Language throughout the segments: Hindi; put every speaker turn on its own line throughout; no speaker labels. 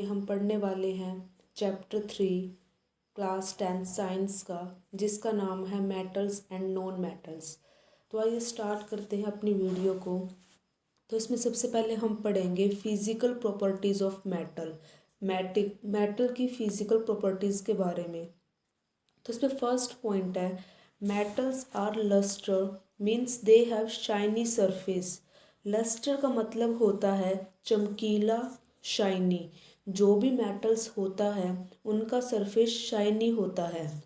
में हम पढ़ने वाले हैं चैप्टर 3 क्लास 10 साइंस का, जिसका नाम है मेटल्स एंड नॉन मेटल्स। तो आइए स्टार्ट करते हैं अपनी वीडियो को। तो इसमें सबसे पहले हम पढ़ेंगे फिजिकल प्रॉपर्टीज़ ऑफ मेटल की फिजिकल प्रॉपर्टीज़ के बारे में। तो इसमें फर्स्ट पॉइंट है metals are lustre, means they have shiny surface. Lustre का मतलब होता है चमकीला, शाइनी। जो भी मेटल्स होता है उनका सरफेस शाइनी होता है।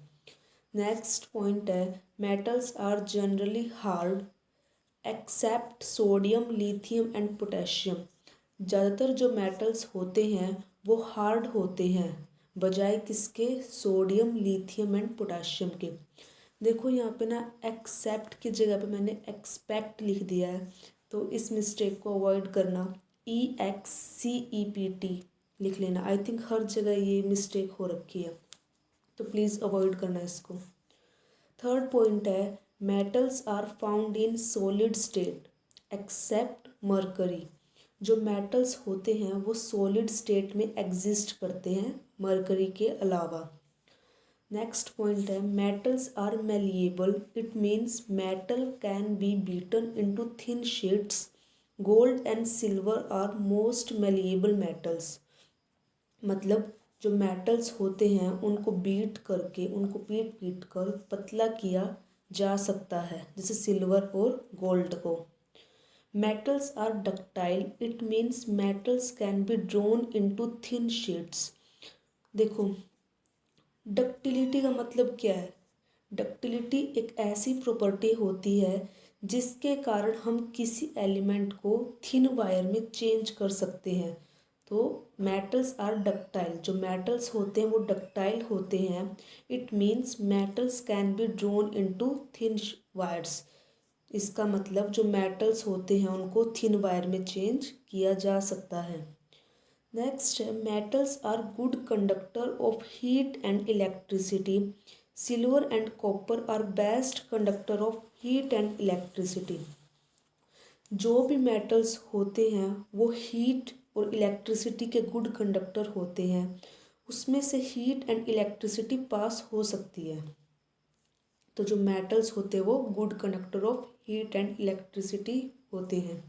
नेक्स्ट पॉइंट है metals are generally hard except sodium, lithium and potassium. ज़्यादातर जो मेटल्स होते हैं वो हार्ड होते हैं बजाय किसके, सोडियम, लिथियम एंड पोटेशियम के। देखो यहाँ पे ना एक्सेप्ट की जगह पे मैंने एक्सपेक्ट लिख दिया है, तो इस मिस्टेक को अवॉइड करना। EXCEPT लिख लेना। आई थिंक हर जगह ये मिस्टेक हो रखी है, तो प्लीज़ अवॉइड करना इसको। थर्ड पॉइंट है metals are found in solid state except mercury. जो मेटल्स होते हैं वो सॉलिड स्टेट में एग्जिस्ट करते हैं मरकरी के अलावा। नेक्स्ट पॉइंट है metals are malleable, it means metal can be beaten into thin sheets. Gold and silver are most malleable metals. मतलब जो मेटल्स होते हैं उनको बीट करके, उनको पीट पीट कर पतला किया जा सकता है, जैसे सिल्वर और गोल्ड को। Metals are ductile, it means metals can be drawn into thin sheets. देखो डक्टिलिटी का मतलब क्या है। डक्टिलिटी एक ऐसी प्रॉपर्टी होती है जिसके कारण हम किसी एलिमेंट को थिन वायर में चेंज कर सकते हैं। तो मेटल्स आर डक्टाइल, जो मेटल्स होते हैं वो डक्टाइल होते हैं। It means metals can be drawn into thin wires. इसका मतलब जो मेटल्स होते हैं उनको थिन वायर में चेंज किया जा सकता है। नेक्स्ट है metals are good conductor of heat and electricity. Silver and copper are best conductor of heat and electricity. जो भी मेटल्स होते हैं वो हीट और इलेक्ट्रिसिटी के गुड कंडक्टर होते हैं। उसमें से हीट एंड इलेक्ट्रिसिटी पास हो सकती है। तो जो मेटल्स होते हैं वो good conductor of heat and electricity होते हैं।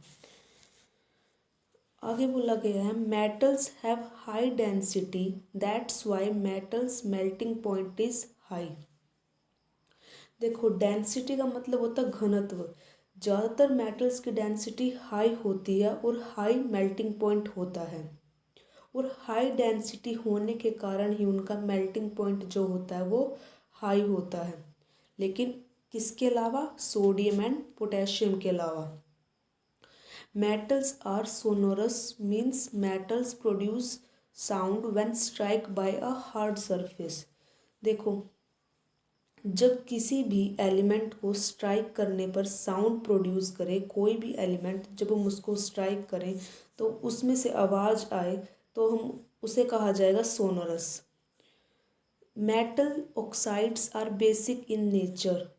आगे बोला गया है metals have high density, that's why metals melting point is high. देखो डेंसिटी का मतलब होता है घनत्व। ज़्यादातर मेटल्स की डेंसिटी हाई होती है और हाई मेल्टिंग पॉइंट होता है। और हाई डेंसिटी होने के कारण ही उनका मेल्टिंग पॉइंट जो होता है वो हाई होता है। लेकिन किसके अलावा, सोडियम एंड पोटेशियम के अलावा। Metals are sonorous, means metals produce sound when struck by a hard surface। देखो जब किसी भी एलिमेंट को स्ट्राइक करने पर साउंड प्रोड्यूस करे, कोई भी एलिमेंट जब हम उसको स्ट्राइक करें तो उसमें से आवाज़ आए तो हम उसे कहा जाएगा sonorous. Metal oxides are basic in nature.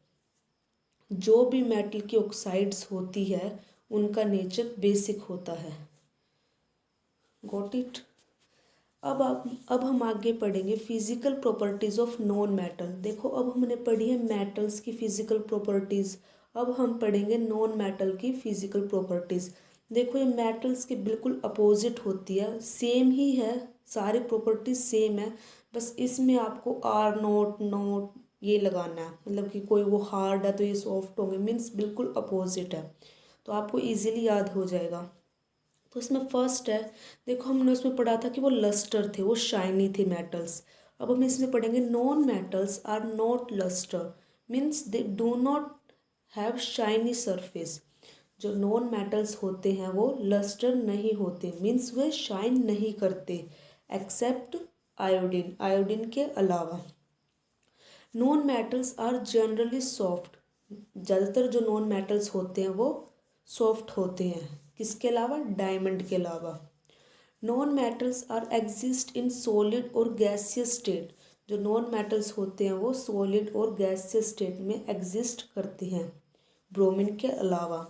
जो भी मेटल की ऑक्साइड्स होती है उनका नेचर बेसिक होता है। Got it. अब हम आगे पढ़ेंगे physical properties of non metal. देखो अब हमने पढ़ी है मेटल्स की फिजिकल प्रॉपर्टीज़, अब हम पढ़ेंगे नॉन मेटल की फिजिकल प्रॉपर्टीज़। देखो ये मेटल्स के बिल्कुल अपोजिट होती है, सेम ही है, सारी प्रॉपर्टीज सेम है, बस इसमें आपको आर नोट नोट ये लगाना है। मतलब कि कोई वो हार्ड है तो ये सॉफ्ट होंगे, मीन्स बिल्कुल अपोजिट है, तो आपको इजीली याद हो जाएगा। तो इसमें फर्स्ट है, देखो हमने उसमें पढ़ा था कि वो लस्टर थे, वो शाइनी थे मेटल्स। अब हम इसमें पढ़ेंगे non metals are not lustre, means they do not have shiny surface. जो नॉन मेटल्स होते हैं वो लस्टर नहीं होते, मीन्स वे शाइन नहीं करते एक्सेप्ट आयोडीन, आयोडीन के अलावा। Non metals are generally soft. ज़्यादातर जो नॉन मेटल्स होते हैं वो सॉफ्ट होते हैं, किसके अलावा, डायमंड के अलावा। Non metals are exist in solid और गैसियस स्टेट। जो नॉन मेटल्स होते हैं वो सॉलिड और गैसियस स्टेट में एग्जिस्ट करते हैं, ब्रोमीन के अलावा।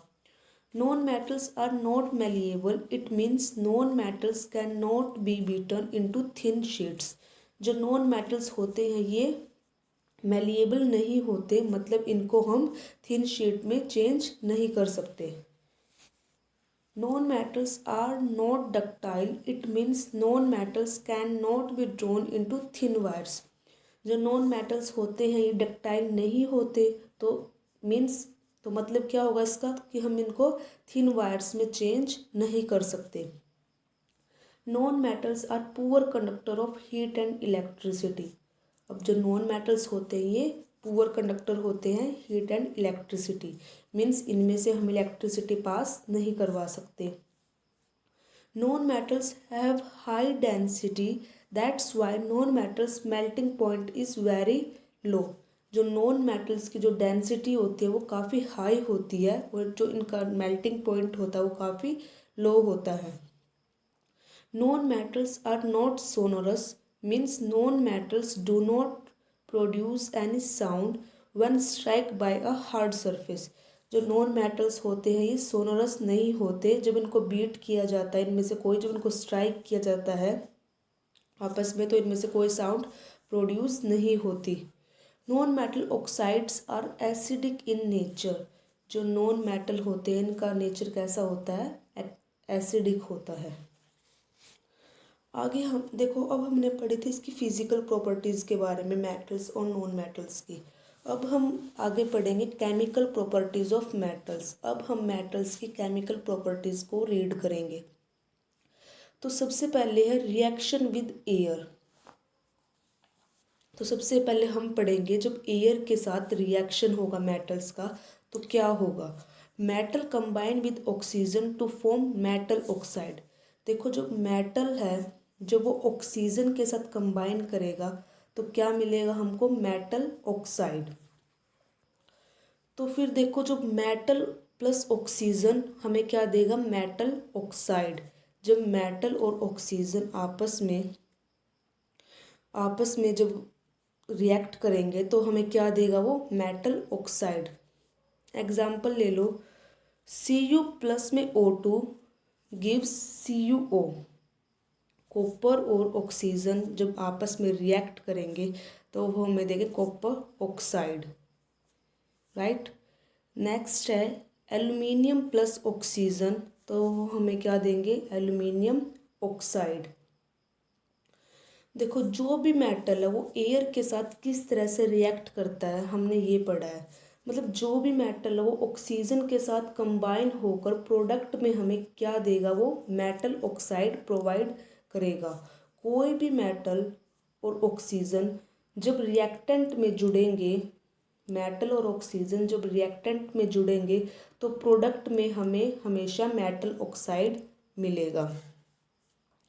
Non metals are not malleable. It means non metals can not be beaten into thin sheets. जो नॉन मेटल्स होते हैं ये मेलिएबल नहीं होते, मतलब इनको हम थिन शीट में चेंज नहीं कर सकते. Non metals are not ductile. It means non metals can not be drawn into thin wires. जो नॉन मेटल्स होते हैं ये डक्टाइल नहीं होते, तो मीन्स तो मतलब क्या होगा इसका कि हम इनको थिन वायर्स में चेंज नहीं कर सकते. Non metals are poor conductor of heat and electricity. अब जो नॉन मेटल्स होते हैं ये पुअर कंडक्टर होते हैं हीट एंड इलेक्ट्रिसिटी. मीन्स इनमें से हम इलेक्ट्रिसिटी पास नहीं करवा सकते. Non metals have high density. That's why non metals melting point is very low. जो नॉन मेटल्स की जो डेंसिटी होती है वो काफ़ी हाई होती है और जो इनका मेल्टिंग पॉइंट होता है वो काफ़ी लो होता है. Non metals are not sonorous. means non-metals do not produce any sound when struck by a hard surface. जो नॉन मेटल्स होते हैं ये सोनोरस नहीं होते. जब इनको बीट किया जाता है इनमें से कोई, जब इनको स्ट्राइक किया जाता है आपस में, तो इनमें से कोई साउंड प्रोड्यूस नहीं होती. Non metal oxides are acidic in nature. जो नॉन मेटल होते हैं इनका नेचर कैसा होता है, एसिडिक होता है. आगे हम देखो, अब हमने पढ़ी थी इसकी फिजिकल प्रॉपर्टीज़ के बारे में, मेटल्स और नॉन मेटल्स की. अब हम आगे पढ़ेंगे केमिकल प्रॉपर्टीज़ ऑफ मेटल्स. अब हम मेटल्स की केमिकल प्रॉपर्टीज़ को रीड करेंगे. तो सबसे पहले है रिएक्शन विद एयर. तो सबसे पहले हम पढ़ेंगे जब एयर के साथ रिएक्शन होगा मेटल्स का तो क्या होगा. Metal combine with oxygen to form metal oxide. देखो जो मेटल है जब वो ऑक्सीजन के साथ कंबाइन करेगा तो क्या मिलेगा हमको, मेटल ऑक्साइड. तो फिर देखो जो मेटल प्लस ऑक्सीजन हमें क्या देगा, मेटल ऑक्साइड. जब मेटल और ऑक्सीजन आपस में जब रिएक्ट करेंगे तो हमें क्या देगा वो, मेटल ऑक्साइड. एग्जाम्पल ले लो, Cu प्लस में O2 गिव्स CuO. कॉपर और ऑक्सीजन जब आपस में रिएक्ट करेंगे तो वो हमें देंगे कॉपर ऑक्साइड. राइट. नेक्स्ट है एल्यूमिनियम प्लस ऑक्सीजन, तो हमें क्या देंगे, एल्यूमिनियम ऑक्साइड. देखो जो भी मेटल है वो एयर के साथ किस तरह से रिएक्ट करता है हमने ये पढ़ा है. मतलब जो भी मेटल है वो ऑक्सीजन के साथ कंबाइन होकर प्रोडक्ट में हमें क्या देगा, वो मेटल ऑक्साइड प्रोवाइड करेगा. कोई भी मेटल और ऑक्सीजन जब रिएक्टेंट में जुड़ेंगे, मेटल और ऑक्सीजन जब रिएक्टेंट में जुड़ेंगे तो प्रोडक्ट में हमें हमेशा मेटल ऑक्साइड मिलेगा.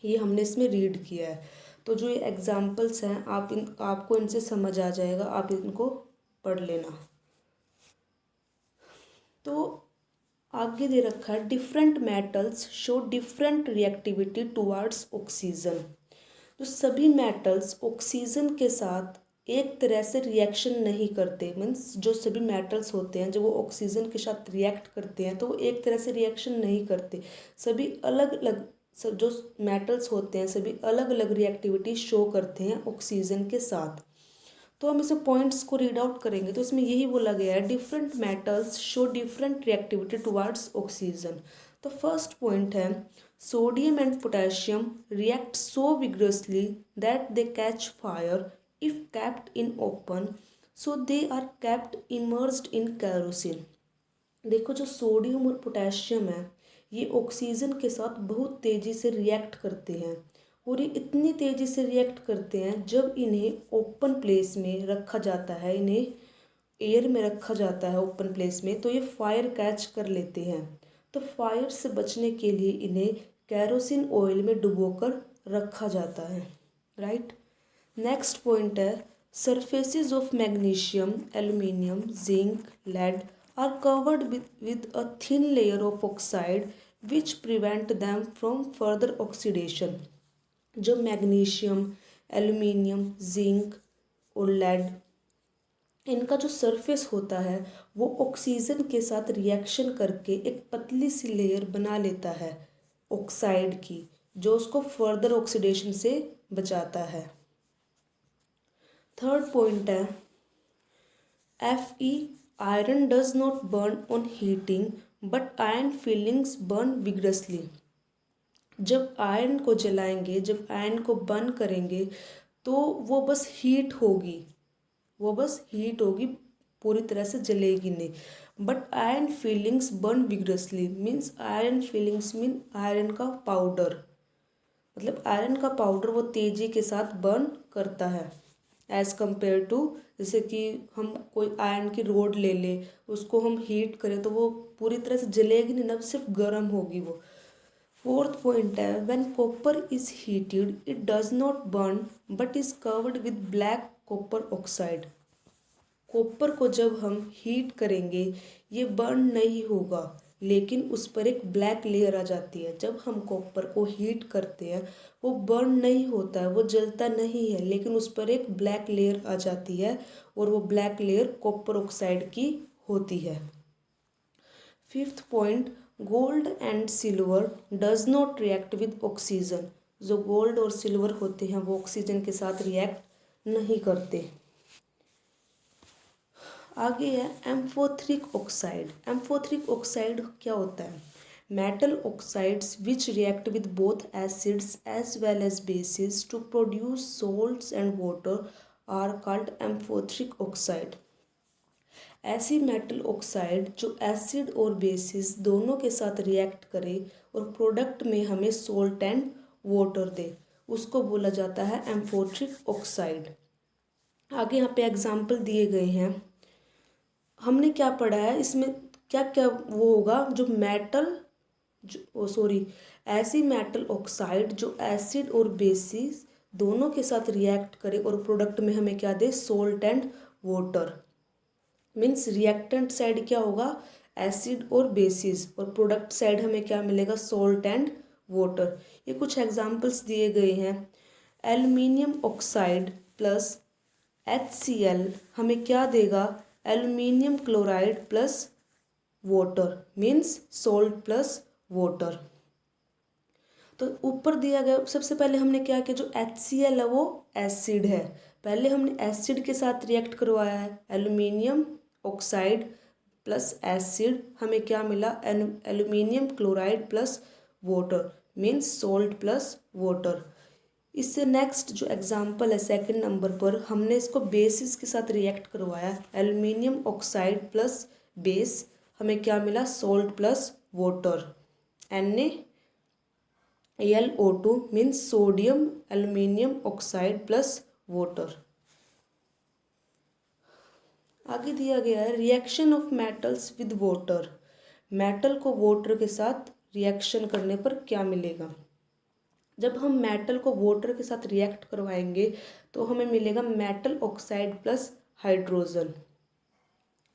ये हमने इसमें रीड किया है. तो जो ये एग्जाम्पल्स हैं आपको इनसे समझ आ जाएगा, आप इनको पढ़ लेना. तो आगे दे रखा है different metals show different reactivity towards oxygen. तो सभी मेटल्स ऑक्सीजन के साथ एक तरह से रिएक्शन नहीं करते. मीन्स जो सभी मेटल्स होते हैं जब वो ऑक्सीजन के साथ रिएक्ट करते हैं तो वो एक तरह से रिएक्शन नहीं करते. सभी अलग अलग जो मेटल्स होते हैं सभी अलग अलग रिएक्टिविटी शो करते हैं ऑक्सीजन के साथ. तो हम इसे पॉइंट्स को रीड आउट करेंगे तो इसमें यही बोला गया है different metals show different reactivity towards oxygen. तो फर्स्ट पॉइंट है sodium and potassium react so vigorously that they catch fire if kept in open, so they are kept immersed in kerosene. देखो जो सोडियम और पोटेशियम है ये ऑक्सीजन के साथ बहुत तेज़ी से रिएक्ट करते हैं और ये इतनी तेज़ी से रिएक्ट करते हैं जब इन्हें ओपन प्लेस में रखा जाता है, इन्हें एयर में रखा जाता है ओपन प्लेस में, तो ये फायर कैच कर लेते हैं. तो फायर से बचने के लिए इन्हें कैरोसिन ऑयल में डुबोकर रखा जाता है. राइट. नेक्स्ट पॉइंट है surfaces of magnesium, aluminium, zinc, lead are covered with a thin layer of oxide which prevent them from further oxidation. जो मैग्नीशियम, एल्यूमिनियम, जिंक और लेड इनका जो सरफेस होता है वो ऑक्सीजन के साथ रिएक्शन करके एक पतली सी लेयर बना लेता है ऑक्साइड की, जो उसको फर्दर ऑक्सीडेशन से बचाता है। थर्ड पॉइंट है Fe, iron does not burn on heating but iron filings burn vigorously। जब आयरन को जलाएंगे, जब आयरन को बर्न करेंगे तो वो बस हीट होगी, पूरी तरह से जलेगी नहीं। But iron feelings burn vigorously means iron feelings mean iron का पाउडर, मतलब आयरन का पाउडर वो तेजी के साथ बर्न करता है एज़ कम्पेयर टू, जैसे कि हम कोई आयरन की रोड ले लें, उसको हम हीट करें तो वो पूरी तरह से जलेगी नहीं ना, सिर्फ गर्म होगी वो। फोर्थ पॉइंट है when copper is heated it does not burn but is covered with black copper oxide. Copper को जब हम हीट करेंगे ये बर्न नहीं होगा, लेकिन उस पर एक ब्लैक लेयर आ जाती है। जब हम कॉपर को हीट करते हैं वो बर्न नहीं होता है, वो जलता नहीं है, लेकिन उस पर एक ब्लैक लेयर आ जाती है और वो ब्लैक लेयर कॉपर ऑक्साइड की होती है। Fifth point gold and silver does not react with oxygen. जो गोल्ड और सिल्वर होते हैं वो ऑक्सीजन के साथ रिएक्ट नहीं करते। आगे है एम्फोथ्रिक ऑक्साइड। एम्फोथ्रिक ऑक्साइड क्या होता है? Metal oxides which react with both acids as well as bases to produce salts and water are called amphoteric oxide. ऐसी मेटल ऑक्साइड जो एसिड और बेसिस दोनों के साथ रिएक्ट करे और प्रोडक्ट में हमें सोल्ट एंड वाटर दे, उसको बोला जाता है एम्फोथ्रिक ऑक्साइड। आगे यहाँ पे एग्जाम्पल दिए गए हैं। हमने क्या पढ़ा है इसमें, क्या क्या वो होगा जो मेटल ऐसी मेटल ऑक्साइड जो एसिड और बेसिस दोनों के साथ रिएक्ट करे और प्रोडक्ट में हमें क्या दे, salt and water. Means reactant side क्या होगा, एसिड और बेसिस, और प्रोडक्ट साइड हमें क्या मिलेगा, सोल्ट एंड वाटर। ये कुछ एग्जांपल्स दिए गए हैं। एल्युमिनियम ऑक्साइड प्लस HCl हमें क्या देगा, aluminium chloride plus water means salt plus water. तो ऊपर दिया गया, सबसे पहले हमने क्या किया, जो HCl है वो एसिड है, पहले हमने एसिड के साथ रिएक्ट करवाया है, एल्युमिनियम ऑक्साइड प्लस एसिड, हमें क्या मिला, aluminium chloride plus water means salt plus water. इससे नेक्स्ट जो एग्जांपल है सेकंड नंबर पर, हमने इसको बेसिस के साथ रिएक्ट करवाया, एल्युमिनियम ऑक्साइड प्लस बेस, हमें क्या मिला, salt plus water, NaLO2 means sodium aluminium oxide plus water. आगे दिया गया है reaction of metals with water. Metal को वाटर के साथ रिएक्शन करने पर क्या मिलेगा। जब हम मेटल को वाटर के साथ रिएक्ट करवाएंगे तो हमें मिलेगा मेटल ऑक्साइड प्लस हाइड्रोजन,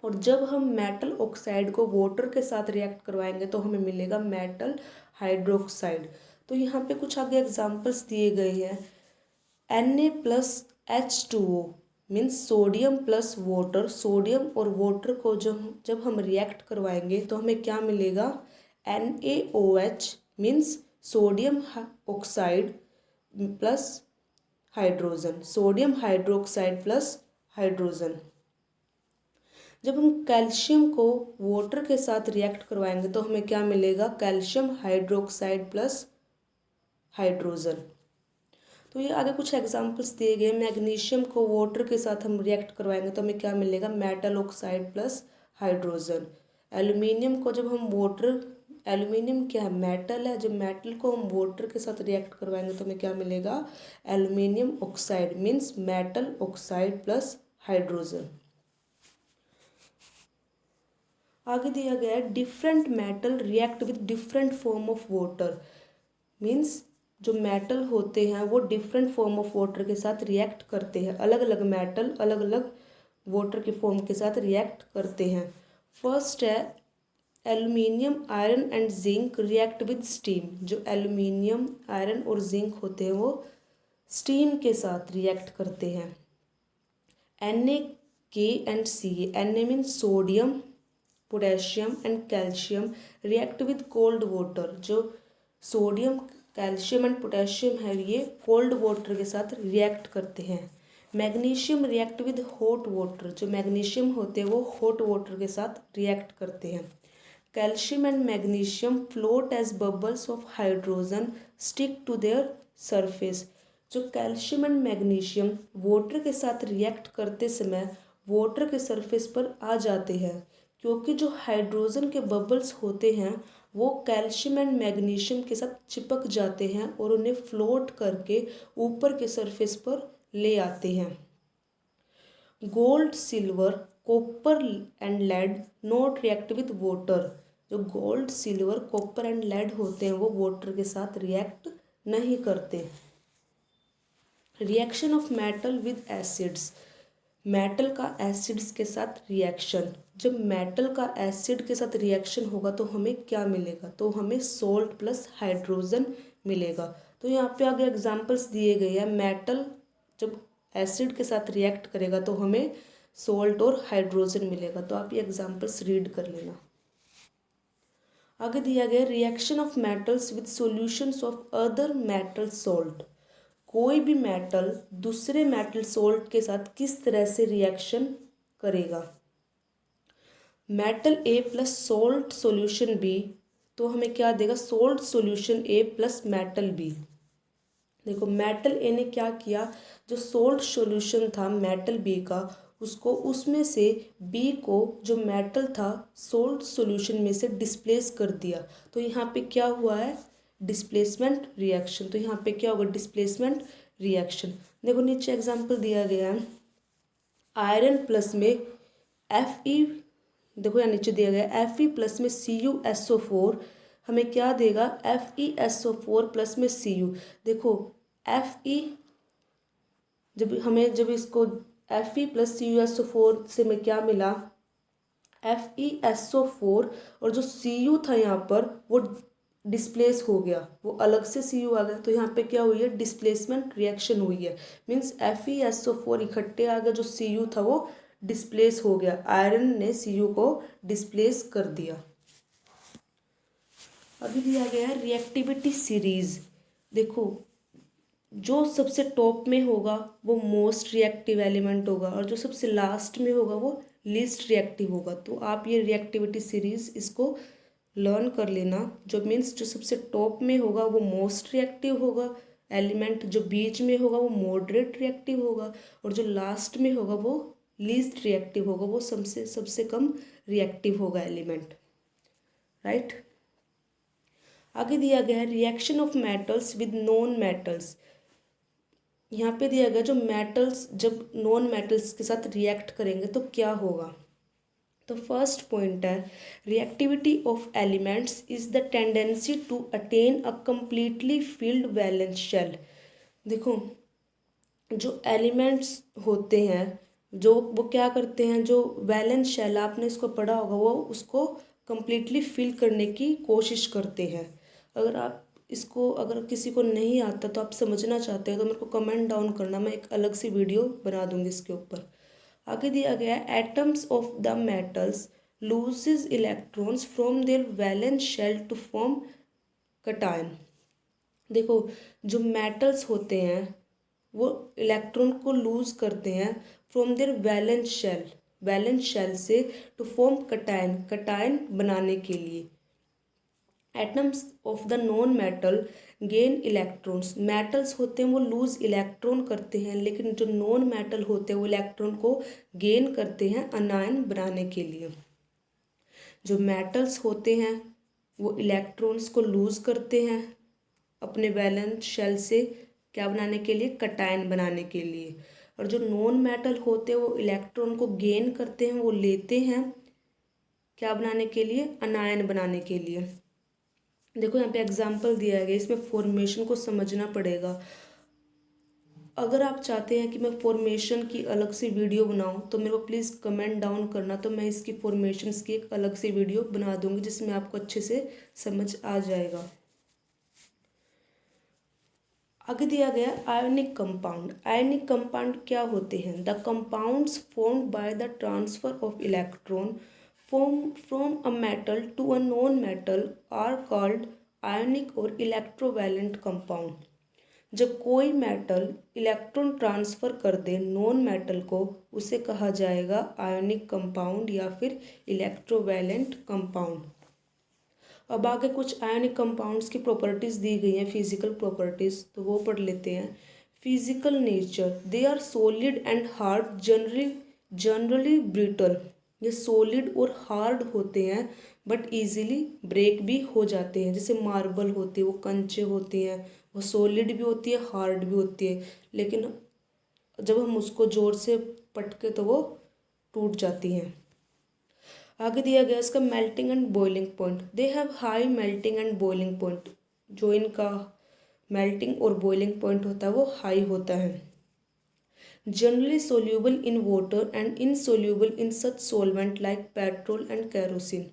और जब हम मेटल ऑक्साइड को वाटर के साथ रिएक्ट करवाएंगे तो हमें मिलेगा मेटल हाइड्रोक्साइड। तो यहाँ पे कुछ आगे एग्जांपल्स दिए गए हैं। Na+H2O means sodium plus water, sodium और वाटर को जब हम रिएक्ट करवाएंगे तो हमें क्या मिलेगा, NaOH means sodium oxide plus hydrogen, sodium hydroxide plus hydrogen. जब हम कैल्शियम को वाटर के साथ रिएक्ट करवाएंगे तो हमें क्या मिलेगा, कैल्शियम हाइड्रोक्साइड प्लस हाइड्रोजन। तो ये आगे कुछ एग्जांपल्स दिए गए। मैग्नीशियम को वाटर के साथ हम रिएक्ट करवाएंगे तो हमें क्या मिलेगा, metal oxide plus hydrogen. Aluminium को जब हम वाटर, एल्युमिनियम क्या है, मेटल है, जब मेटल को हम वाटर के साथ रिएक्ट करवाएंगे तो हमें क्या मिलेगा, aluminium oxide means metal oxide plus hydrogen. आगे दिया गया है different metal react with different form of water. Means जो मेटल होते हैं वो डिफरेंट फॉर्म ऑफ वाटर के साथ रिएक्ट करते हैं, अलग अलग मेटल अलग अलग वाटर के फॉर्म के साथ रिएक्ट करते हैं। फर्स्ट है aluminium iron and zinc react with steam. जो एल्युमिनियम आयरन और जिंक होते हैं वो स्टीम के साथ रिएक्ट करते हैं। Na K and Ca. Na means sodium, potassium and calcium react with cold water. जो सोडियम, कैल्शियम एंड पोटेशियम है ये कोल्ड वाटर के साथ रिएक्ट करते हैं। Magnesium react with hot water. जो मैग्नीशियम होते हैं वो हॉट वाटर के साथ रिएक्ट करते हैं। Calcium and magnesium float as bubbles of hydrogen stick to their surface. जो कैल्शियम एंड मैग्नीशियम वाटर के साथ रिएक्ट करते समय वाटर के सरफेस पर आ जाते हैं, क्योंकि जो हाइड्रोजन के बबल्स होते हैं वो कैल्शियम एंड मैग्नीशियम के साथ चिपक जाते हैं और उन्हें फ्लोट करके ऊपर के सरफेस पर ले आते हैं। Gold, silver, copper and lead not react with water. जो gold, silver, copper and lead होते हैं वो वाटर के साथ रिएक्ट नहीं करते। Reaction of metal with acids. Metal का एसिड्स के साथ रिएक्शन। जब मेटल का एसिड के साथ रिएक्शन होगा तो हमें क्या मिलेगा? तो हमें सोल्ट प्लस हाइड्रोजन मिलेगा। तो यहाँ पे आगे एग्जांपल्स दिए गए हैं। मेटल जब एसिड के साथ रिएक्ट करेगा तो हमें सोल्ट और हाइड्रोजन मिलेगा। तो आप ये एग्जांपल्स रीड कर लेना। आगे दिया गया reaction of metals with solutions of other metal salt. कोई भी मेटल दूसरे मेटल सोल्ट के साथ किस तरह से रिएक्शन करेगा? मेटल ए प्लस सोल्ट सॉल्यूशन बी, तो हमें क्या देगा? सोल्ट सॉल्यूशन ए प्लस मेटल बी। देखो मेटल ए ने क्या किया, जो सोल्ट सॉल्यूशन था मेटल बी का, उसको उसमें से बी को जो मेटल था सोल्ट सॉल्यूशन में से डिस्प्लेस कर दिया। तो यहाँ पे क्या हुआ है? Displacement reaction. तो यहाँ पे क्या होगा? Displacement reaction. देखो नीचे एग्जांपल दिया गया है। आयरन प्लस में Fe, देखो यहाँ नीचे दिया गया Fe प्लस में CuSO4 हमें क्या देगा? FeSO4 प्लस में Cu। देखो Fe जब इसको Fe प्लस CuSO4 से हमें क्या मिला? FeSO4 और जो Cu था यहाँ पर वो डिस्प्लेस हो गया, वो अलग से Cu आ गया। तो यहाँ पे क्या हुई है? डिस्प्लेसमेंट रिएक्शन हुई है। मीन्स FeSO4 इकट्ठे आ गया, जो Cu था वो डिस्प्लेस हो गया। आयरन ने Cu को डिस्प्लेस कर दिया। अभी दिया गया है रिएक्टिविटी सीरीज। देखो जो सबसे टॉप में होगा वो मोस्ट रिएक्टिव एलिमेंट होगा और जो सबसे लास्ट में होगा वो लीस्ट रिएक्टिव होगा। तो आप ये रिएक्टिविटी सीरीज इसको लर्न कर लेना। जो मीन्स जो सबसे टॉप में होगा वो मोस्ट रिएक्टिव होगा एलिमेंट, जो बीच में होगा वो मॉडरेट रिएक्टिव होगा और जो लास्ट में होगा वो लीस्ट रिएक्टिव होगा, वो सबसे कम रिएक्टिव होगा एलिमेंट। राइट। आगे दिया गया है reaction of metals with non metals. यहाँ पे दिया गया जो मेटल्स जब नॉन मेटल्स के साथ रिएक्ट करेंगे तो क्या होगा। तो फर्स्ट पॉइंट है reactivity of elements is the tendency to attain a completely filled valence shell. देखो जो एलिमेंट्स होते हैं जो वो क्या करते हैं, जो वैलेंस शेल आपने इसको पढ़ा होगा, वो उसको कम्प्लीटली फिल करने की कोशिश करते हैं। अगर किसी को नहीं आता तो आप समझना चाहते हो तो मेरे को कमेंट डाउन करना, मैं एक अलग सी वीडियो बना दूंगी इसके ऊपर। आगे दिया गया है atoms of the metals loses electrons from their valence shell to form cation. देखो जो मेटल्स होते हैं वो इलेक्ट्रॉन को लूज करते हैं फ्रॉम देयर वैलेंस शेल से टू फॉर्म कटायन बनाने के लिए। Atoms of the non metal gain electrons. Metals होते हैं वो लूज इलेक्ट्रॉन करते हैं, लेकिन जो नॉन मेटल होते हैं वो इलेक्ट्रॉन को गेन करते हैं अनायन बनाने के लिए। जो मेटल्स होते हैं वो इलेक्ट्रॉन्स को लूज करते हैं अपने वैलेंस शेल से क्या बनाने के लिए? कटायन बनाने के लिए। और जो नॉन मेटल होते हैं वो इलेक्ट्रॉन को गेन करते हैं, वो लेते हैं क्या बनाने के लिए? अनायन बनाने के लिए। देखो यहाँ पे एग्जाम्पल दिया गया, इसमें फॉर्मेशन को समझना पड़ेगा। अगर आप चाहते हैं कि मैं फॉर्मेशन की अलग से वीडियो बनाऊं तो मेरे को प्लीज़ कमेंट डाउन करना, तो मैं इसकी फॉर्मेशंस की एक अलग से वीडियो बना दूंगी जिसमें आपको अच्छे से समझ आ जाएगा। आगे दिया गया आयोनिक कंपाउंड। आयोनिक कंपाउंड क्या होते हैं? The compounds formed by the transfer of electron from a metal to a non metal are called ionic और इलेक्ट्रोवैलेंट कंपाउंड। जब कोई मेटल इलेक्ट्रॉन ट्रांसफ़र कर दे नॉन मेटल को, उसे कहा जाएगा आयोनिक कंपाउंड या फिर इलेक्ट्रोवैलेंट कंपाउंड। अब आगे कुछ आयोनिक कंपाउंड्स की प्रॉपर्टीज़ दी गई हैं, फिजिकल प्रॉपर्टीज़, तो वो पढ़ लेते हैं। Physical nature, they are solid and hard, generally brittle. ये सॉलिड और हार्ड होते हैं बट इजीली ब्रेक भी हो जाते हैं। जैसे मार्बल होती है, वो कंचे होती हैं, वो सॉलिड भी होती है, हार्ड भी होती है, लेकिन जब हम उसको ज़ोर से पटके तो वो टूट जाती हैं। आगे दिया गया इसका melting and boiling point. They have high melting and boiling point. जो इनका मेल्टिंग और बॉइलिंग पॉइंट होता है वो हाई होता है। Generally soluble in water and insoluble in such solvent like petrol and kerosene.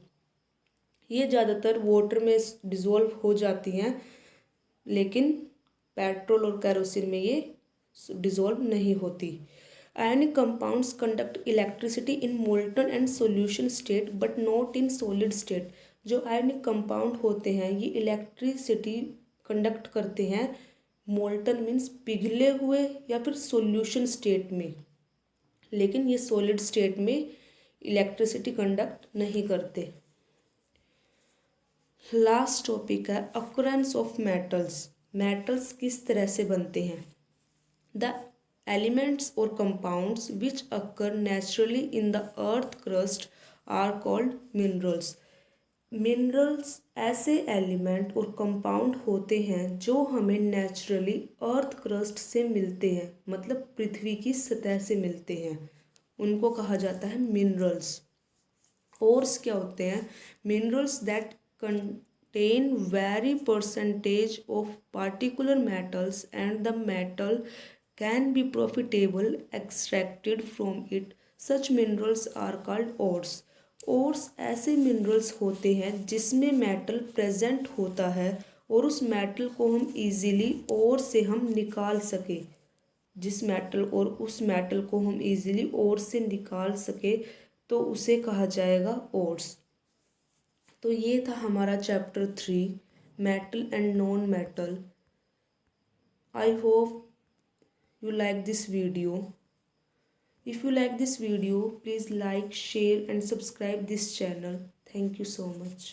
ये ज़्यादातर वाटर में डिज़ोल्व हो जाती हैं, लेकिन पेट्रोल और केरोसिन में ये डिज़ोल्व नहीं होती। Ionic compounds conduct electricity in molten and solution state but not in solid state। जो आयनिक कंपाउंड होते हैं ये इलेक्ट्रिसिटी कंडक्ट करते हैं मोल्टन मीन्स पिघले हुए या फिर सॉल्यूशन स्टेट में, लेकिन ये सॉलिड स्टेट में इलेक्ट्रिसिटी कंडक्ट नहीं करते। लास्ट टॉपिक है अक्रेंस ऑफ मेटल्स। मेटल्स किस तरह से बनते हैं? The elements or compounds which occur naturally in the earth crust are called minerals। Minerals ऐसे एलिमेंट और कंपाउंड होते हैं जो हमें नेचुरली अर्थ क्रस्ट से मिलते हैं, मतलब पृथ्वी की सतह से मिलते हैं, उनको कहा जाता है मिनरल्स। ओर्स क्या होते हैं? Minerals that contain very percentage of particular metals and the metal can be profitable extracted from it। such minerals are called ores। ores ऐसे मिनरल्स होते हैं जिसमें मेटल प्रेजेंट होता है और उस मेटल को हम इजीली ओर से हम निकाल सके। जिस मेटल और उस मेटल को हम इजीली ओर से निकाल सके तो उसे कहा जाएगा ओर्स। तो ये था हमारा chapter 3 metal and non metal. I hope you like this video। if you like this video please like, share and subscribe this channel। thank you so much।